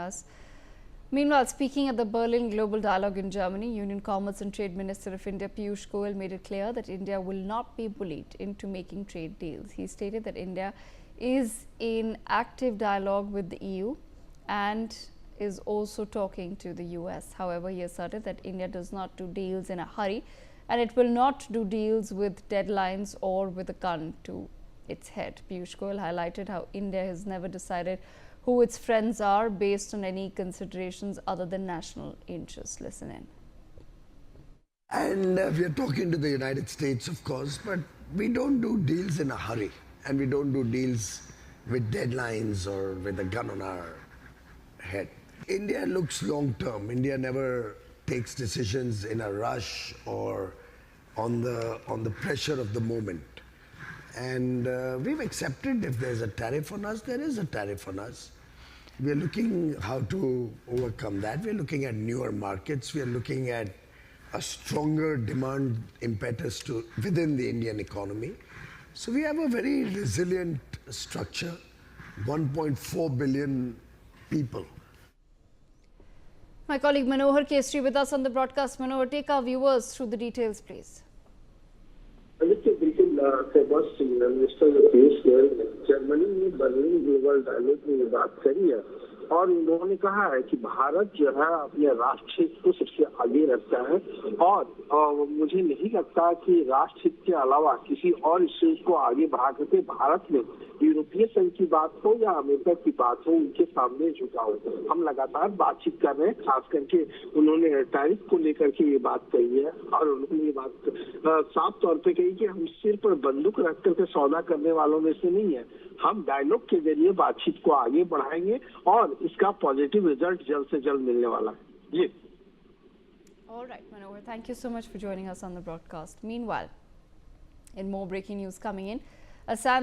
us. Meanwhile, speaking at the Berlin Global Dialogue in Germany, Union Commerce and Trade Minister of India Piyush Goyal made it clear that India will not be bullied into making trade deals. He stated that India is in active dialogue with the EU and is also talking to the US. However, he asserted that India does not do deals in a hurry and it will not do deals with deadlines or with a gun to its head. Piyush Goyal highlighted how India has never decided who its friends are based on any considerations other than national interest. Listen in. And we are talking to the United States, of course, but we don't do deals in a hurry, and we don't do deals with deadlines or with a gun on our head. India looks long term. India never takes decisions in a rush or on the pressure of the moment. And we've accepted if there's a tariff on us, there is a tariff on us. We're looking how to overcome that. We're looking at newer markets. We're looking at a stronger demand impetus within the Indian economy. So we have a very resilient structure, 1.4 billion people. My colleague Manohar Kestri with us on the broadcast. Manohar, take our viewers through the details, please. Famous minister Piyush Goyal ने Germany में Berlin global dialogue में ये बात कही है और उन्होंने कहा है कि भारत जो है अपने राष्ट्र हित को सबसे आगे रखता है और मुझे नहीं लगता कि राष्ट्र हित के अलावा किसी और इश्यूज को आगे बढ़ा करके भारत में यूरोपीय संघ की बात हो या अमेरिका की बात हो उनके सामने झुका हो। हम लगातार बातचीत कर रहे हैं, खास करके उन्होंने टैरिफ को लेकर के ये बात कही है और उन्होंने ये बात साफ तौर पे कही कि हम सिर पर बंदूक रख करके सौदा करने वालों में से नहीं है। हम डायलॉग के जरिए बातचीत को आगे बढ़ाएंगे और इसका पॉजिटिव रिजल्ट जल्द से जल्द मिलने वाला है। जी। All right, Manohar, thank you so much for joining us on the broadcast. Meanwhile, in more breaking news coming in, Assam